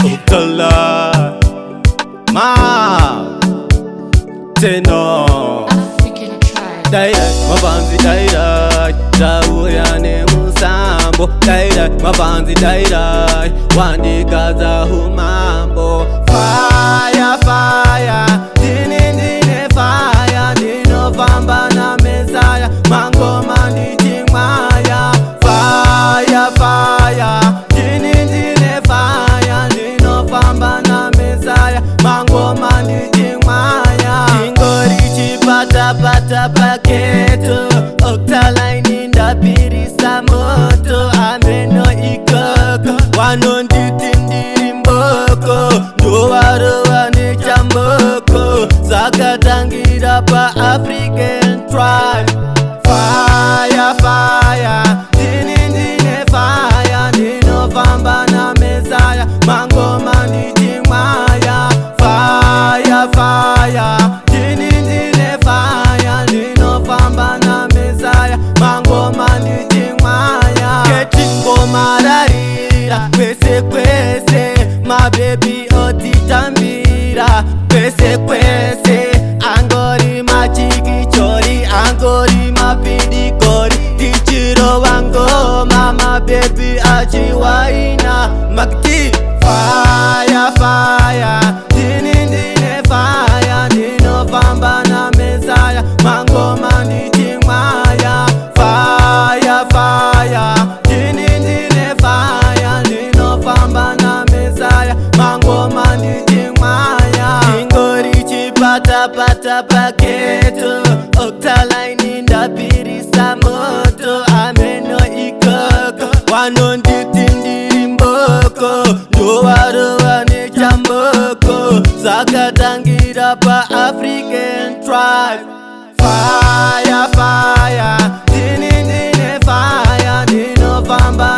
Octala Ma Tenor African tribe. Dai mabanzi dai Zawuya ne musambo Dai mabanzi dai Wandikaza humambo Fire fire Dine fire Dino famba na mesaya Mangoma ndichimaya Fire fire Dine fire Dino famba na mesaya Mangoma ndichimaya Ingori chipata pata paketo Octala inindapirisa moto Ameno ikoko Wanonditindiri mboko Ndowarowa nechamboko Zakatangira pa African tribe Fire fire Dine fire Ndinofamba na mesaya Mangoma ndichimaya Fire fire Dine fire Ndinofamba na mesaya Mangoma ndichimaya Ketingo mararira Kwese kwese My baby otitambira Kwese kwese Angori machiki chori Angori mapindi kori Tichiro wangoma My baby achiwaina Makti Fire fire Dine fire Ndinofamba na mesaya Mangoma ndichimaya Fire fire Dine fire Ndinofamba na mesaya Mangoma ndichimaya Ingori chipata pata paketo Octala inindapirisa moto Ameno ikoko Wanonditindiri mboko Ndowarowa nechamboko Zakatangira pa African tribe Fire fire Dine fire Ndinofamba